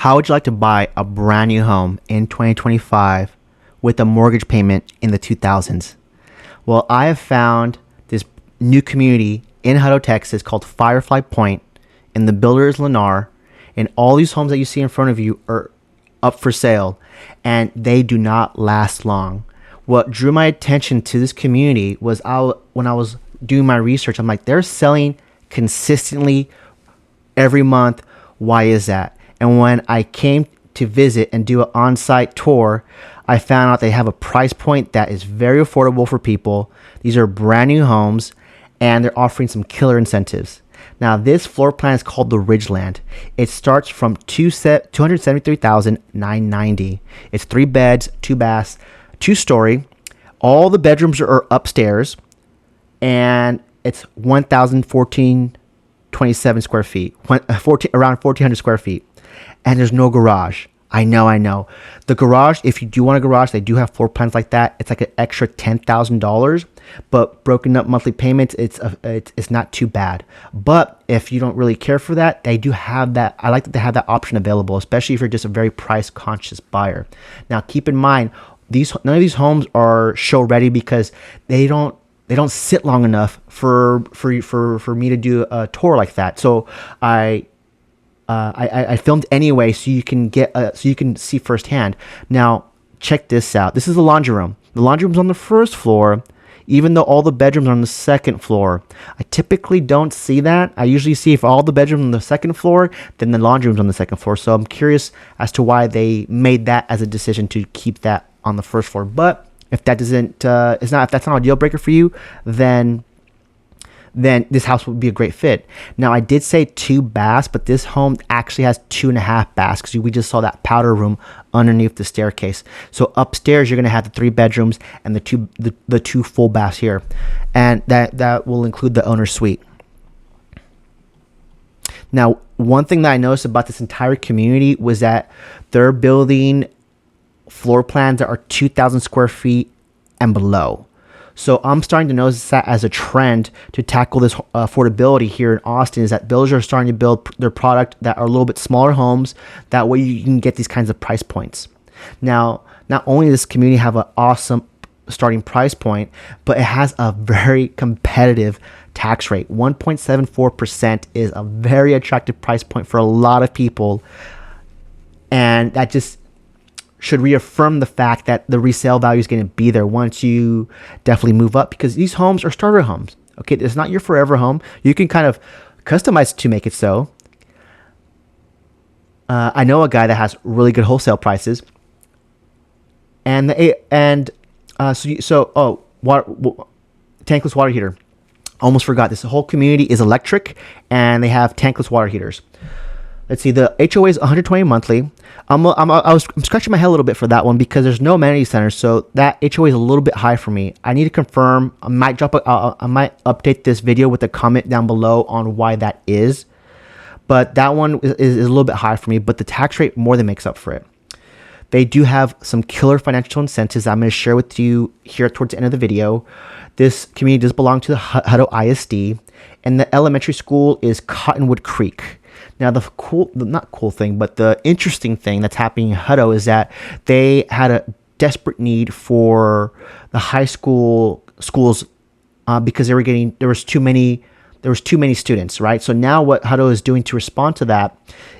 How would you like to buy a brand new home in 2025 with a mortgage payment in the 2000s? Well, I have found this new community in Hutto, Texas called Firefly Pointe, and the builder is Lennar, and all these homes that you see in front of you are up for sale, and they do not last long. What drew my attention to this community was when I was doing my research, I'm like, they're selling consistently every month. Why is that? And when I came to visit and do an on-site tour, I found out they have a price point that is very affordable for people. These are brand new homes, and they're offering some killer incentives. Now, this floor plan is called the Ridgeland. It starts from $273,990. It's 3 beds, 2 baths, 2-story. All the bedrooms are upstairs, and it's 1,427 square feet, around 1,400 square feet, and there's no garage. I know. The garage, if you do want a garage, they do have floor plans like that. It's like an extra $10,000, but broken up monthly payments, it's not too bad. But if you don't really care for that, they do have that. I like that they have that option available, especially if you're just a very price conscious buyer. Now, keep in mind, none of these homes are show ready because they don't sit long enough for me to do a tour like that. So I filmed anyway, so you can see firsthand. Now, check this out. This is the laundry room. The laundry room's on the first floor, even though all the bedrooms are on the second floor. I typically don't see that. I usually see if all the bedrooms on the second floor, then the laundry room's on the second floor. So I'm curious as to why they made that as a decision to keep that on the first floor. But if that doesn't, if that's not a deal breaker for you, then this house would be a great fit. Now, I did say 2 baths, but this home actually has 2.5 baths because we just saw that powder room underneath the staircase. So upstairs, you're going to have the 3 bedrooms and the two full baths here, and that will include the owner's suite. Now, one thing that I noticed about this entire community was that they're building floor plans that are 2,000 square feet and below. So I'm starting to notice that as a trend to tackle this affordability here in Austin, is that builders are starting to build their product that are a little bit smaller homes. That way you can get these kinds of price points. Now, not only does this community have an awesome starting price point, but it has a very competitive tax rate. 1.74% is a very attractive price point for a lot of people. And that just should reaffirm the fact that the resale value is going to be there once you definitely move up, because these homes are starter homes. Okay, it's not your forever home. You can kind of customize it to make it so. I know a guy that has really good wholesale prices, tankless water heater. Almost forgot. This whole community is electric, and they have tankless water heaters. Let's see, the HOA is $120 monthly. I'm scratching my head a little bit for that one because there's no amenity center, so that HOA is a little bit high for me. I need to confirm. I might update this video with a comment down below on why that is. But that one is a little bit high for me, but the tax rate more than makes up for it. They do have some killer financial incentives I'm going to share with you here towards the end of the video. This community does belong to the Hutto ISD, and the elementary school is Cottonwood Creek. Now, the interesting thing that's happening in Hutto is that they had a desperate need for the high schools because there was too many students, right? So now what Hutto is doing to respond to that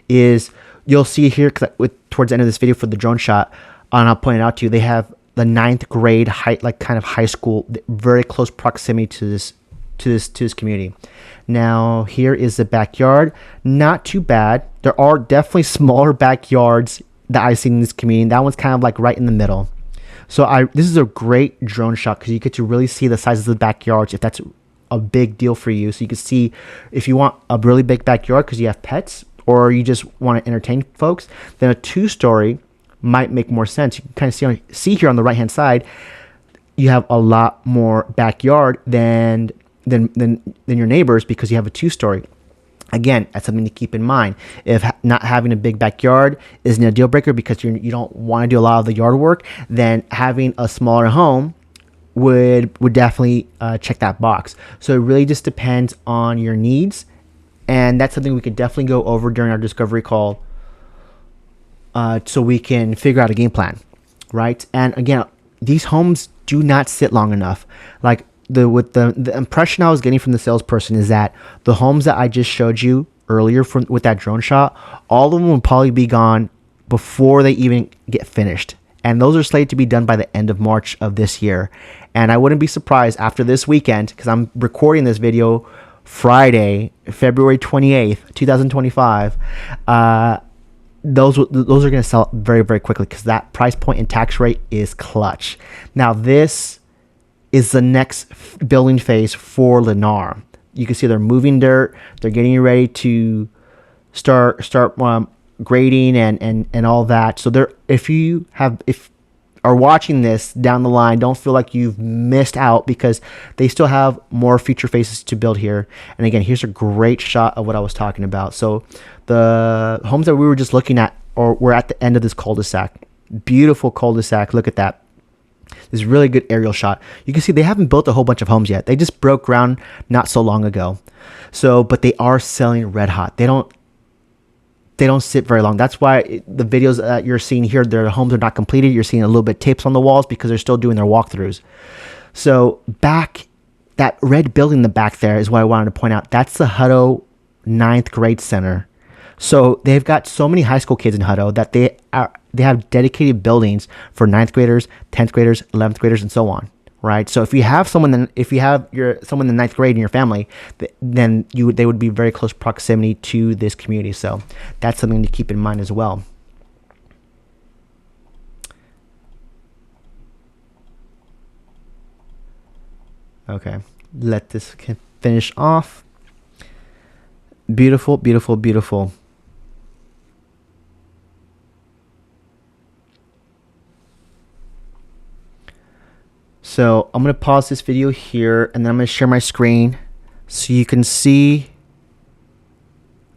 is, you'll see here towards the end of this video for the drone shot, and I'll point it out to you, they have the 9th grade high school, very close proximity to this community. Now, here is the backyard. Not too bad. There are definitely smaller backyards that I've seen in this community. That one's kind of like right in the middle. So this is a great drone shot because you get to really see the size of the backyards if that's a big deal for you. So you can see if you want a really big backyard because you have pets or you just want to entertain folks, then a 2-story might make more sense. You can kind of see here on the right-hand side, you have a lot more backyard than your neighbors because you have a 2-story. Again, that's something to keep in mind. If not having a big backyard isn't a deal breaker because you don't want to do a lot of the yard work, then having a smaller home would definitely check that box. So it really just depends on your needs, and that's something we could definitely go over during our discovery call so we can figure out a game plan, right? And again, these homes do not sit long enough. Like the impression I was getting from the salesperson is that the homes that I just showed you earlier with that drone shot, all of them will probably be gone before they even get finished. And those are slated to be done by the end of March of this year. And I wouldn't be surprised after this weekend, because I'm recording this video Friday, February 28th, 2025. Those are going to sell very, very quickly because that price point and tax rate is clutch. Now, this is the next building phase for Lennar. You can see they're moving dirt. They're getting ready to start grading and all that. So if are watching this down the line, don't feel like you've missed out, because they still have more future phases to build here. And again, here's a great shot of what I was talking about. So the homes that we were just looking at were at the end of this cul-de-sac. Beautiful cul-de-sac. Look at that. This really good aerial shot. You can see they haven't built a whole bunch of homes yet. They just broke ground not so long ago. But they are selling red hot. They don't sit very long. That's why the videos that you're seeing here, their homes are not completed. You're seeing a little bit tapes on the walls because they're still doing their walkthroughs. So that red building in the back there is what I wanted to point out. That's the Hutto 9th grade center. So they've got so many high school kids in Hutto that they have dedicated buildings for 9th graders, 10th graders, 11th graders, and so on. Right. So if you have someone in the 9th grade in your family, then they would be very close proximity to this community. So that's something to keep in mind as well. Okay, let this finish off. Beautiful, beautiful, beautiful. So I'm going to pause this video here, and then I'm going to share my screen so you can see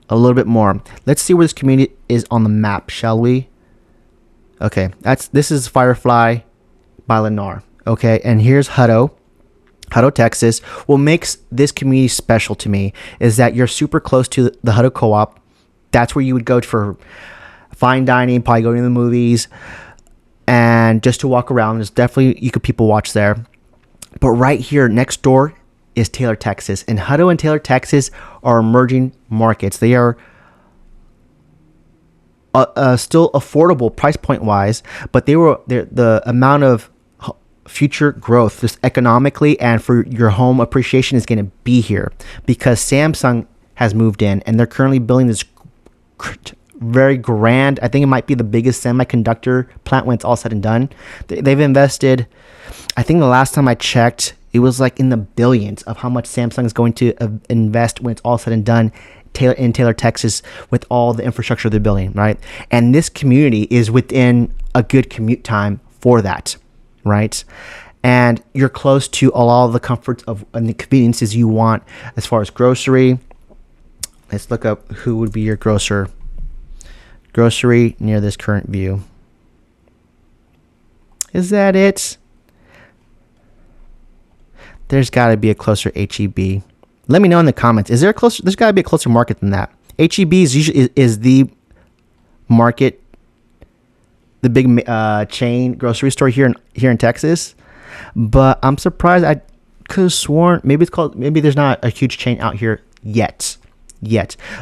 a little bit more. Let's see where this community is on the map, shall we? Okay, this is Firefly by Lennar. Okay, and here's Hutto, Texas. What makes this community special to me is that you're super close to the Hutto Co-op. That's where you would go for fine dining, probably going to the movies, and just to walk around. There's definitely, you could people watch there. But right here next door is Taylor, Texas. And Hutto and Taylor, Texas are emerging markets. They are still affordable price point wise, but the amount of future growth just economically and for your home appreciation is going to be here because Samsung has moved in and they're currently building this very grand, I think it might be the biggest semiconductor plant when it's all said and done. They've invested, I think the last time I checked, it was like in the billions of how much Samsung is going to invest when it's all said and done in Taylor, Texas, with all the infrastructure they're building, right? And this community is within a good commute time for that, right? And you're close to all the comforts and the conveniences you want as far as grocery. Let's look up who would be your grocery near this current view. Is that it? There's got to be a closer HEB. Let me know in the comments. Is there a closer? There's got to be a closer market than that. HEB is the market, the big chain grocery store here in Texas. But I'm surprised. I could have sworn maybe there's not a huge chain out here yet.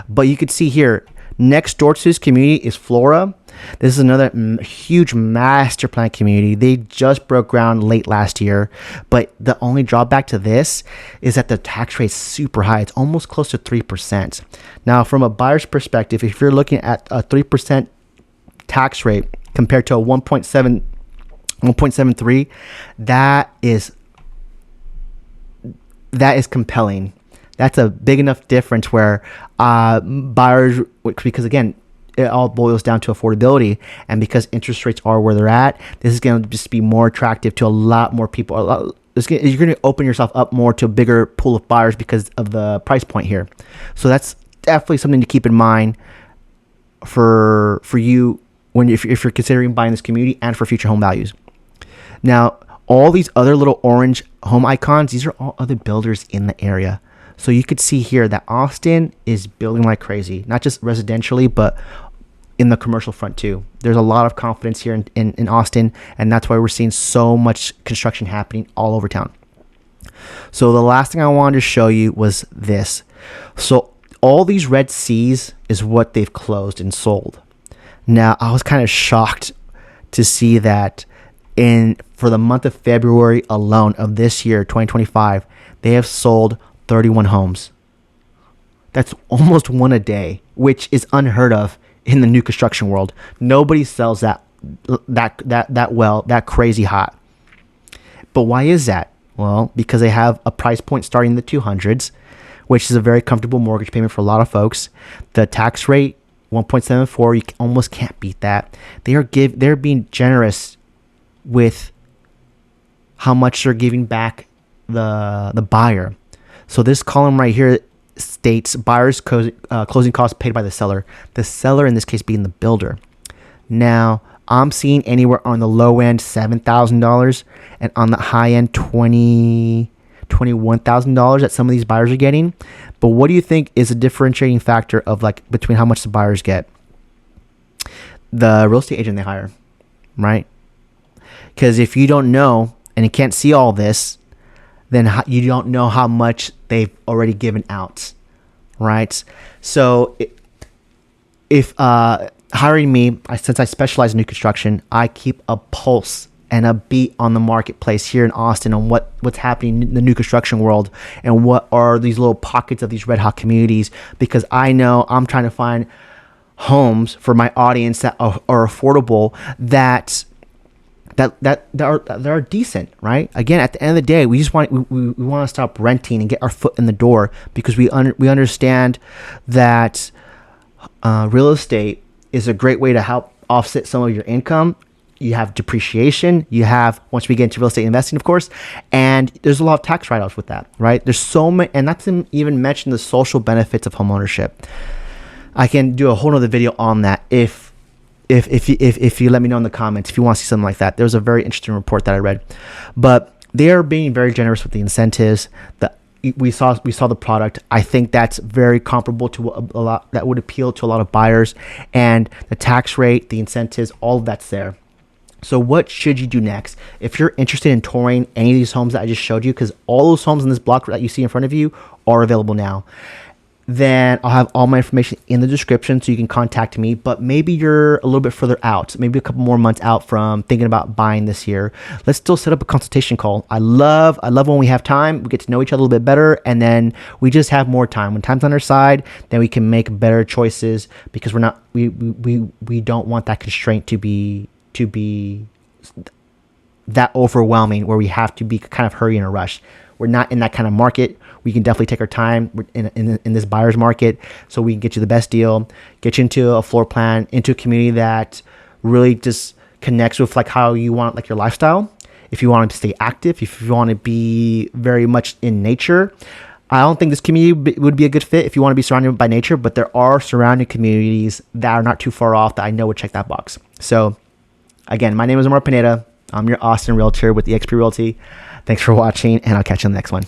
But you could see here next door to this community is Flora. This is another huge master plan community. They just broke ground late last year, but the only drawback to this is that the tax rate is super high. It's almost close to 3%. Now, from a buyer's perspective, if you're looking at a 3% tax rate compared to a 1.73, that is compelling. That's a big enough difference where buyers, because again, it all boils down to affordability, and because interest rates are where they're at, this is going to just be more attractive to a lot more people. You're going to open yourself up more to a bigger pool of buyers because of the price point here. So that's definitely something to keep in mind for you if you're considering buying this community and for future home values. Now, all these other little orange home icons, these are all other builders in the area. So you could see here that Austin is building like crazy, not just residentially, but in the commercial front too. There's a lot of confidence here in Austin, and that's why we're seeing so much construction happening all over town. So the last thing I wanted to show you was this. So all these red C's is what they've closed and sold. Now, I was kind of shocked to see that for the month of February alone of this year, 2025, they have sold 31 homes. That's almost one a day, which is unheard of in the new construction world. Nobody sells that well, that crazy hot. But why is that? Well, because they have a price point starting in the 200s, which is a very comfortable mortgage payment for a lot of folks. The tax rate, 1.74, you almost can't beat that. They're being generous with how much they're giving back the buyer. So this column right here states buyer's closing costs paid by the seller. The seller in this case being the builder. Now, I'm seeing anywhere on the low end $7,000 and on the high end $21,000 that some of these buyers are getting. But what do you think is a differentiating factor of between how much the buyers get? The real estate agent they hire, right? Because if you don't know and you can't see all this, then you don't know how much they've already given out, right? So if hiring me, since I specialize in new construction, I keep a pulse and a beat on the marketplace here in Austin on what's happening in the new construction world and what are these little pockets of these red hot communities, because I know I'm trying to find homes for my audience that are affordable, that are decent, right? Again, at the end of the day, we just want we want to stop renting and get our foot in the door, because we understand that real estate is a great way to help offset some of your income. You have depreciation. You have, once we get into real estate investing, of course, and there's a lot of tax write-offs with that, right? There's so many, and not to even mention the social benefits of homeownership. I can do a whole nother video on that if you let me know in the comments if you want to see something like that. There was a very interesting report that I read, but they are being very generous with the incentives. We saw the product. I think that's very comparable to a lot that would appeal to a lot of buyers, and the tax rate, the incentives, all of that's there. So what should you do next? If you're interested in touring any of these homes that I just showed you, because all those homes in this block that you see in front of you are available now, then I'll have all my information in the description so you can contact me. But maybe you're a little bit further out, maybe a couple more months out from thinking about buying this year. Let's still set up a consultation call. I love when we have time. We get to know each other a little bit better, and then we just have more time. When time's on our side, then we can make better choices, because we don't want that constraint to be that overwhelming where we have to be kind of hurry in a rush. We're not in that kind of market. We can definitely take our time. We're in this buyer's market, so we can get you the best deal, get you into a floor plan, into a community that really just connects with how you want your lifestyle. If you want to stay active, if you want to be very much in nature, I don't think this community would be a good fit if you want to be surrounded by nature, but there are surrounding communities that are not too far off that I know would check that box. So again, my name is Omar Pineda. I'm your Austin realtor with eXp Realty. Thanks for watching, and I'll catch you on the next one.